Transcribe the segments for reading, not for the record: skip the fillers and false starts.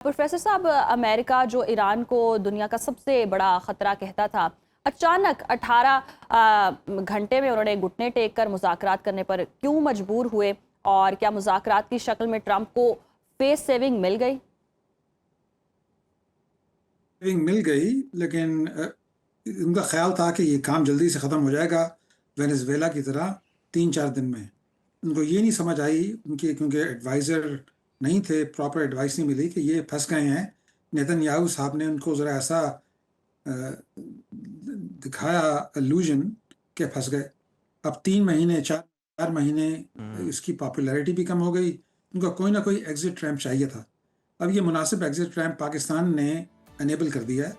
Professor साहब, America जो Iran को दुनिया का सबसे बड़ा खतरा कहता था, अचानक 18 घंटे में उन्होंने घुटने टेक कर मुज़ाकरात करने पर क्यों मजबूर हुए? और क्या मुज़ाकरात की शक्ल में ट्रंप को फेस सेविंग मिल गई? मिल गई, लेकिन उनका ख्याल था कि ये काम जल्दी से ख़त्म हो जाएगा वेनेजुएला की तरह 3-4 दिन में। उनको ये नहीं समझ आई उनकी, क्योंकि एडवाइज़र नहीं थे, प्रॉपर एडवाइस नहीं मिली कि ये फंस गए हैं। नेतन्याहू साहब ने उनको ज़रा ऐसा दिखाया इल्यूजन के फंस गए। अब 3 महीने 4 महीने इसकी पॉपुलैरिटी भी कम हो गई। उनको कोई ना कोई एग्जिट रैम्प चाहिए था। अब ये मुनासिब एग्जिट रैम्प पाकिस्तान ने अनेबल कर दिया है।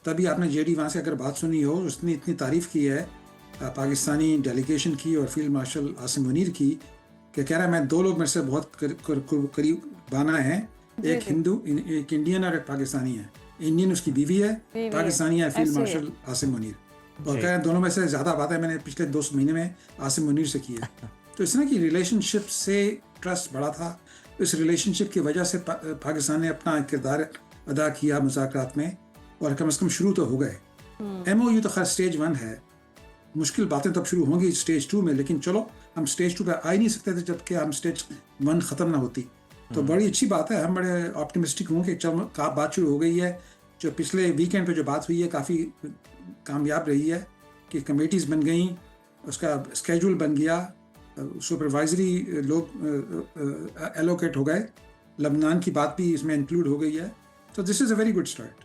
तभी आपने जेडी वहाँ से अगर बात सुनी हो, उसने इतनी तारीफ़ की है पाकिस्तानी डेलीगेशन की और फील्ड मार्शल आसिम मुनीर की, कि कह रहा है मैं 2 लोग मेरे से बहुत करीब बाना है, एक हिंदू, एक इंडियन और एक पाकिस्तानी है। इंडियन उसकी बीवी है, पाकिस्तानी है फील्ड मार्शल आसिम मुनीर। और कह रहे हैं दोनों में से ज़्यादा बातें मैंने पिछले 2 महीने में आसिम मुनीर से की है। तो इस तरह की रिलेशनशिप से ट्रस्ट बढ़ा था। इस रिलेशनशिप की वजह से पाकिस्तान ने अपना किरदार अदा किया मुज़ाकरात में, और कम से कम शुरू तो हो गए। MOU तो खैर स्टेज 1 है, मुश्किल बातें तब शुरू होंगी स्टेज 2 में, लेकिन चलो हम स्टेज 2 पे आ ही नहीं सकते थे जबकि हम स्टेज 1 ख़त्म ना होती। तो बड़ी अच्छी बात है, हम बड़े ऑप्टिमिस्टिक हों कि चलो बात शुरू हो गई है। जो पिछले वीकेंड पे जो बात हुई है काफ़ी कामयाब रही है कि कमेटीज़ बन गई, उसका स्केड्यूल बन गया, सुपरवाइजरी लोग एलोकेट हो गए, लबनान की बात भी इसमें इंक्लूड हो गई है। तो this is a very good start.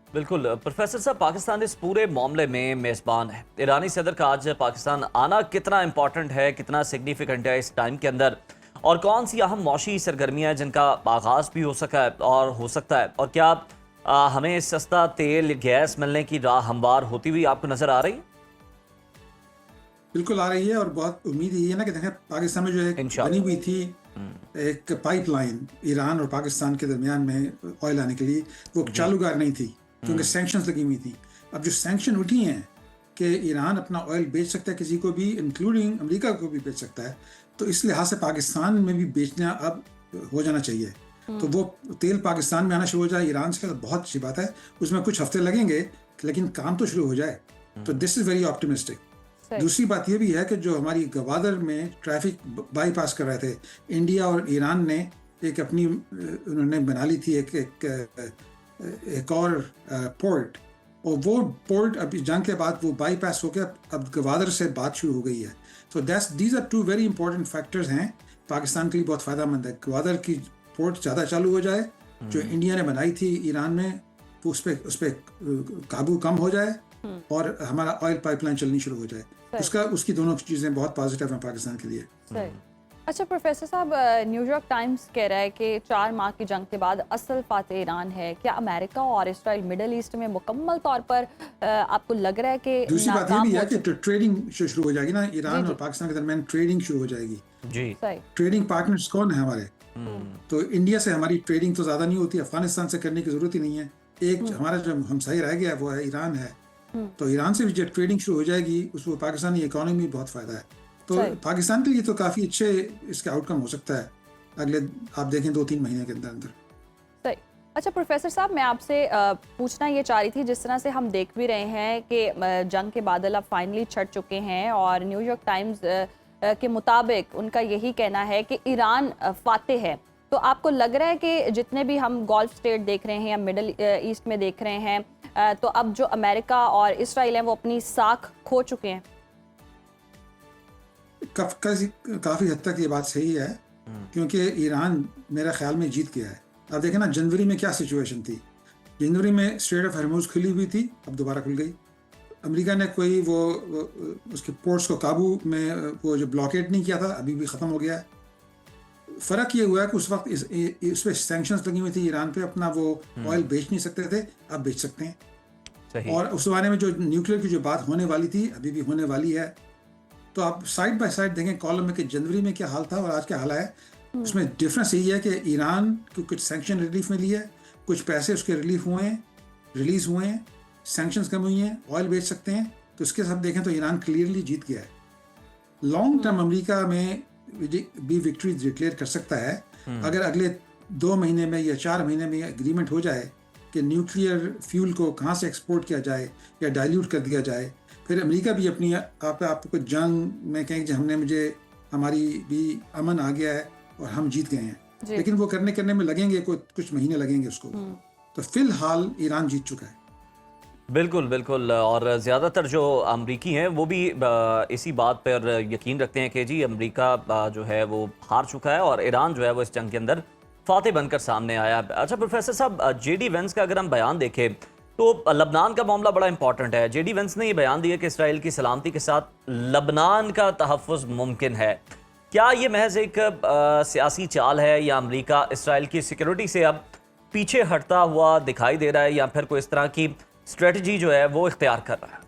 बिल्कुल प्रोफेसर साहब, पाकिस्तान इस पूरे मामले में मेज़बान है। ईरानी सदर का आज पाकिस्तान आना कितना इंपॉर्टेंट है, कितना सिग्निफिकेंट है इस टाइम के अंदर, और कौन सी अहम मौशी सरगर्मियाँ हैं जिनका आगाज़ भी हो सका है और हो सकता है, और क्या हमें सस्ता तेल गैस मिलने की राह हमवार होती हुई आपको नज़र आ रही है? बिल्कुल आ रही है, और बहुत उम्मीद यही है ना कि देखें पाकिस्तान में जो एक बनी हुई थी एक पाइपलाइन ईरान और पाकिस्तान के दरमियान में ऑयल आने के लिए, वो चालूगार नहीं थी क्योंकि सैंक्शंस लगी हुई थी। अब जो सैंक्शन उठी हैं कि ईरान अपना ऑयल बेच सकता है किसी को भी, इंक्लूडिंग अमेरिका को भी बेच सकता है, तो इस लिहाज से पाकिस्तान में भी बेचना अब हो जाना चाहिए। तो वो तेल पाकिस्तान में आना शुरू हो जाए ईरान से, तो बहुत अच्छी बात है। उसमें कुछ हफ्ते लगेंगे, लेकिन काम तो शुरू हो जाए। तो दिस इज़ वेरी ऑप्टिमिस्टिक। दूसरी बात यह भी है कि जो हमारी गवादर में ट्रैफिक बाईपास कर रहे थे, इंडिया और ईरान ने एक अपनी उन्होंने बना ली थी एक और पोर्ट, और वो पोर्ट अभी जंग के बाद वो बाईपास हो गया, अब गवादर से बात शुरू हो गई है। तो these are 2 very important factors हैं, पाकिस्तान के लिए बहुत फ़ायदेमंद है। गवादर की पोर्ट ज़्यादा चालू हो जाए, जो इंडिया ने बनाई थी ईरान में, तो उस पर काबू कम हो जाए और हमारा ऑयल पाइपलाइन चलनी शुरू हो जाए। उसकी दोनों चीज़ें बहुत पॉजिटिव हैं पाकिस्तान के लिए। अच्छा प्रोफेसर साहब, न्यूयॉर्क टाइम्स कह रहा है कि 4 माह की जंग के बाद असल फातेह ईरान है। क्या अमेरिका और इसराइल मिडल ईस्ट में मुकम्मल तौर पर आपको लग रहा है कि दूसरी बात ये भी है कि ट्रेडिंग शुरू हो जाएगी ना, ईरान और पाकिस्तान के दरमियान ट्रेडिंग शुरू हो जाएगी जी। ट्रेडिंग पार्टनर्स कौन है हमारे? तो इंडिया से हमारी ट्रेडिंग तो ज़्यादा नहीं होती, अफगानिस्तान से करने की ज़रूरत ही नहीं है। एक हमारा जो हमसाई रह गया वो है ईरान है। तो ईरान से भी जब ट्रेडिंग शुरू हो जाएगी, उसको पाकिस्तानी इकोनॉमी में बहुत फ़ायदा है। तो पाकिस्तान के लिए तो काफ़ी अच्छे इसका आउटकम हो सकता है अगले, आप देखें 2-3 महीने के अंदर अंदर। सही। अच्छा प्रोफेसर साहब, मैं आपसे पूछना ये चाह रही थी, जिस तरह से हम देख भी रहे हैं कि जंग के बादल अब फाइनली छट चुके हैं, और न्यूयॉर्क टाइम्स के मुताबिक उनका यही कहना है कि ईरान फातेह है। तो आपको लग रहा है कि जितने भी हम गल्फ स्टेट देख रहे हैं या मिडल ईस्ट में देख रहे हैं, तो अब जो अमेरिका और इसराइल हैं वो अपनी साख खो चुके हैं? काफ़ी हद तक ये बात सही है, क्योंकि ईरान मेरा ख्याल में जीत गया है। अब देखें ना, जनवरी में क्या सिचुएशन थी। जनवरी में स्ट्रेट ऑफ हॉर्मुज़ खुली हुई थी, अब दोबारा खुल गई। अमेरिका ने कोई वो उसके पोर्ट्स को काबू में वो जो ब्लॉकेट नहीं किया था, अभी भी ख़त्म हो गया है। फ़र्क ये हुआ है कि उस वक्त इस पर सैंक्शंस लगी हुई थी ईरान पे, अपना वो ऑयल बेच नहीं सकते थे, अब बेच सकते हैं। सही। और उस बारे में जो न्यूक्लियर की जो बात होने वाली थी, अभी भी होने वाली है। तो आप साइड बाय साइड देखें कॉलम में कि जनवरी में क्या हाल था और आज क्या हाल है। उसमें डिफरेंस यही है कि ईरान को कुछ सैंक्शन रिलीफ मिली है, कुछ पैसे उसके रिलीज़ हुए हैं, सैंक्शंस कम हुई हैं, ऑयल बेच सकते हैं। तो उसके सब देखें तो ईरान क्लियरली जीत गया है। लॉन्ग टर्म अमेरिका में भी विक्ट्री डिक्लेयर कर सकता है अगर अगले 2 महीने में या 4 महीने में एग्रीमेंट हो जाए कि न्यूक्लियर फ्यूल को कहाँ से एक्सपोर्ट किया जाए या डाइल्यूट कर दिया जाए, फिर अमेरिका भी अपनी आपको जंग में कहें कि हमारी भी अमन आ गया है और हम जीत गए हैं, लेकिन वो करने में लगेंगे, कुछ महीने लगेंगे उसको। तो फिलहाल ईरान जीत चुका है। बिल्कुल बिल्कुल, और ज़्यादातर जो अमरीकी हैं वो भी इसी बात पर यकीन रखते हैं कि जी अमरीका जो है वो हार चुका है और ईरान जो है वो इस जंग के अंदर फातेह बनकर सामने आया। अच्छा प्रोफेसर साहब, जेडी वेंस का अगर हम बयान देखें तो लबनान का मामला बड़ा इंपॉर्टेंट है। जेडी वेंस ने ये बयान दिया कि इसराइल की सलामती के साथ लबनान का तहफ़्फ़ुज़ मुमकिन है। क्या ये महज एक सियासी चाल है या अमरीका इसराइल की सिक्योरिटी से अब पीछे हटता हुआ दिखाई दे रहा है, या फिर कोई इस तरह की स्ट्रेटजी जो है वो इख्तियार कर रहा है?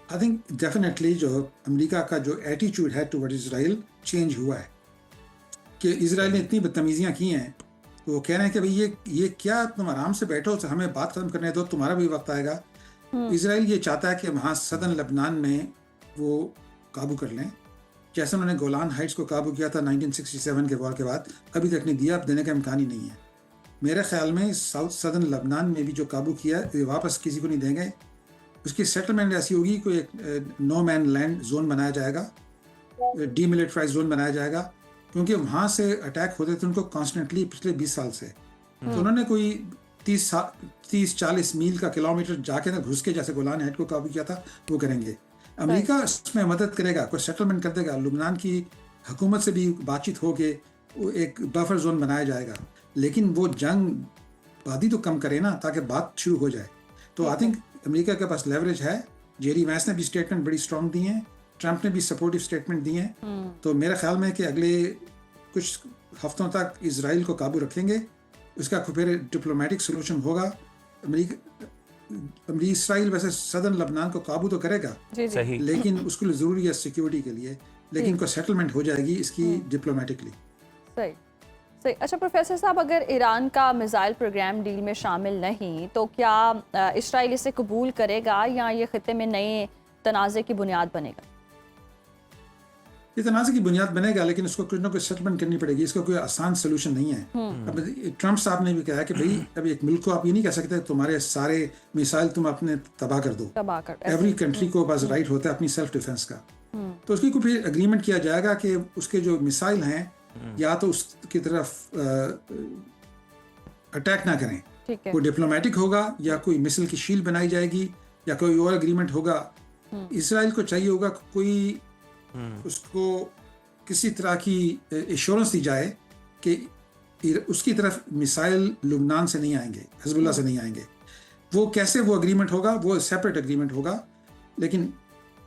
आई थिंक डेफिनेटली जो अमेरिका का जो एटीट्यूड है टुवर्ड इजराइल चेंज हुआ है कि इजराइल ने इतनी बदतमीजियां की हैं, तो वो कह रहे हैं कि भाई ये क्या, तुम आराम से बैठो, हमें बात खत्म करने दो, तुम्हारा भी वक्त आएगा। इजराइल ये चाहता है कि वहाँ सदर्न लेबनान में वो काबू कर लें, जैसे उन्होंने गोलान हाइट्स को काबू किया था 1967 के वॉर के बाद, अभी तक नहीं दिया, अब देने का इम्कान ही नहीं है। मेरे ख्याल में साउथ सदर्न लेबनान में भी जो काबू किया ये वापस किसी को नहीं देंगे। उसकी सेटलमेंट ऐसी होगी, कोई एक नो मैन लैंड जोन बनाया जाएगा, डीमिलिटराइज जोन बनाया जाएगा, क्योंकि वहाँ से अटैक होते थे उनको कॉन्स्टेंटली पिछले 20 साल से। तो उन्होंने कोई 30-40 मील का किलोमीटर जाके ना घुस के जैसे गोलान हाइट को काबू किया था वो करेंगे। अमेरिका इसमें मदद करेगा, कोई सेटलमेंट कर देगा, लुबनान की हुकूमत से भी बातचीत हो के एक बफर जोन बनाया जाएगा, लेकिन वो जंग बादी तो कम करे ना, ताकि बात शुरू हो जाए। तो आई थिंक अमेरिका के पास लेवरेज है। जेडी वैंस ने भी स्टेटमेंट बड़ी स्ट्रांग दी है, ट्रंप ने भी सपोर्टिव स्टेटमेंट दी है। तो मेरा ख्याल में कि अगले कुछ हफ्तों तक इजराइल को काबू रखेंगे, उसका फिर डिप्लोमेटिक सोल्यूशन होगा। इसराइल वैसे सदर्न लबनान को काबू तो करेगा, सही, लेकिन उसके लिए ज़रूरी है सिक्योरिटी के लिए, लेकिन कोई सेटलमेंट हो जाएगी इसकी डिप्लोमेटिकली। सही सही। अच्छा प्रोफेसर साहब, अगर ईरान का मिसाइल प्रोग्राम डील में शामिल नहीं तो क्या इसराइल इसे कबूल करेगा या ये खिते में नए तनाज़े की बुनियाद बनेगा? ये तनाज़े की बुनियाद बनेगा, लेकिन उसको कुछ ना कुछ सेटलमेंट करनी पड़ेगी। इसका कोई आसान सोल्यूशन नहीं है। अब ट्रंप साहब ने भी कहा कि भाई अब एक मुल्क को आप ये नहीं कह सकते तुम्हारे सारे मिसाइल तुम अपने तबाह कर दो। एवरी कंट्री को बस राइट होता है अपनी सेल्फ डिफेंस का। तो उसकी को फिर एग्रीमेंट किया जाएगा कि उसके जो मिसाइल हैं या तो उसकी तरफ अटैक ना करें, कोई डिप्लोमेटिक होगा या कोई मिसाइल की शील्ड बनाई जाएगी या कोई और एग्रीमेंट होगा। इसराइल को चाहिए होगा कोई उसको किसी तरह की एश्योरेंस दी जाए कि उसकी तरफ मिसाइल लुबनान से नहीं आएंगे, हिजबुल्लाह से नहीं आएंगे। वो कैसे वो एग्रीमेंट होगा, वो सेपरेट एग्रीमेंट होगा, लेकिन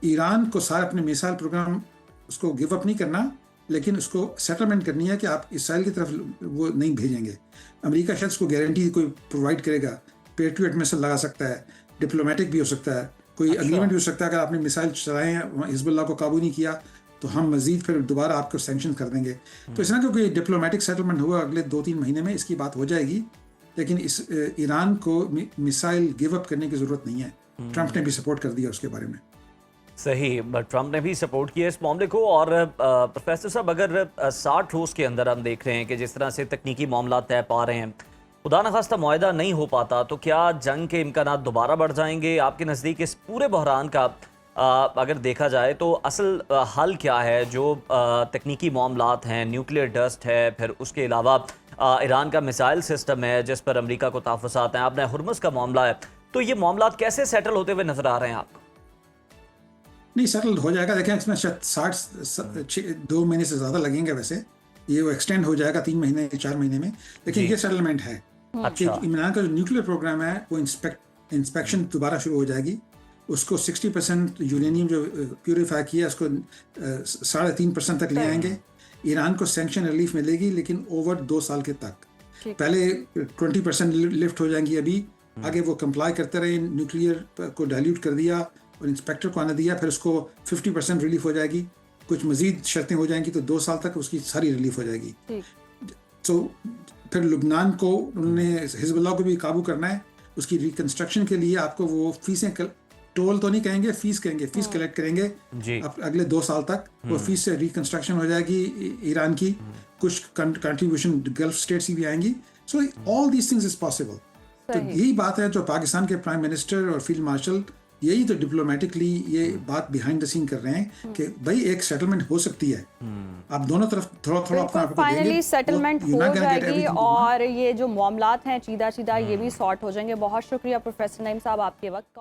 ईरान को सारे अपने मिसाइल प्रोग्राम उसको गिव अप नहीं करना, लेकिन उसको सेटलमेंट करनी है कि आप इसराइल की तरफ वो नहीं भेजेंगे। अमेरिका शायद उसको गारंटी कोई प्रोवाइड करेगा, पेट्रियट मिसाइल लगा सकता है, डिप्लोमेटिक भी हो सकता है, कोई एग्रीमेंट भी हो सकता है, अगर आपने मिसाइल चलाए हैं हिजबुल्लाह को काबू नहीं किया तो हम मजीद फिर दोबारा आपको सैंक्शन कर देंगे। तो इस तरह का कोई डिप्लोमेटिक सेटलमेंट हुआ अगले 2-3 महीने में इसकी बात हो जाएगी, लेकिन इस ईरान को मिसाइल गिव अप करने की ज़रूरत नहीं है। ट्रंप ने भी सपोर्ट कर दिया उसके बारे में। सही, बट ट्रंप ने भी सपोर्ट किया इस मामले को। और प्रोफेसर साहब, अगर 60 रोज़ के अंदर हम देख रहे हैं कि जिस तरह से तकनीकी मामला तय पा रहे हैं, खुदा न खास्ता मुआहदा नहीं हो पाता, तो क्या जंग के इम्कानात दोबारा बढ़ जाएंगे? आपके नज़दीक इस पूरे बहरान का अगर देखा जाए तो असल हल क्या है? जो तकनीकी मामलात हैं, न्यूक्लियर डस्ट है, फिर उसके अलावा ईरान का मिसाइल सिस्टम है जिस पर अमेरिका को तहफ़्फ़ुज़ात हैं, आपने हुर्मुज़ का मामला है, तो ये मामलात कैसे सेटल होते हुए नजर आ रहे हैं आपको? नहीं, सेटल हो जाएगा। देखें, इसमें शायद 2 महीने से ज़्यादा लगेंगे। वैसे ये वो एक्सटेंड हो जाएगा 3 महीने 4 महीने में, लेकिन ये सेटलमेंट है। अच्छा, ईरान का जो न्यूक्लियर प्रोग्राम है वो इंस्पेक्शन दोबारा शुरू हो जाएगी। उसको 60% यूरेनियम जो प्यूरिफाई किया उसको 3.5% तक ले आएंगे। ईरान को सैंक्शन रिलीफ मिलेगी, लेकिन ओवर 2 साल के तक। पहले 20% लिफ्ट हो जाएंगी, अभी आगे वो कंप्लाई करते रहे। न्यूक्लियर को डाइल्यूट कर दिया और इंस्पेक्टर को आने दिया, फिर उसको 50% रिलीफ हो जाएगी। कुछ मजीद शर्तें हो जाएंगी तो 2 साल तक उसकी सारी रिलीफ हो जाएगी। तो फिर लुबनान को उन्होंने हिजबुल्लाह को भी काबू करना है। उसकी रिकंस्ट्रक्शन के लिए आपको वो फीसें टोल तो नहीं कहेंगे, फीस कहेंगे, फीस कलेक्ट करेंगे जी अब अगले 2 साल तक। वो फीस से रिकंस्ट्रक्शन हो जाएगी ईरान की, कुछ कंट्रीब्यूशन गल्फ स्टेट्स की भी आएंगी। So all these things is possible. तो सही। यही बात है जो पाकिस्तान के प्राइम मिनिस्टर और फील्ड मार्शल यही तो डिप्लोमेटिकली ये बात बिहाइंड द सीन कर रहे हैं कि भाई एक सेटलमेंट हो सकती है। आप दोनों तरफ थोड़ा थोड़ा अपना आपको देंगे, फाइनली सेटलमेंट you're हो not gonna get जाएगी everything you want. और ये जो मामलात हैं चीदा चीदा ये भी सॉर्ट हो जाएंगे। बहुत शुक्रिया प्रोफेसर नईम साहब आपके वक्त का।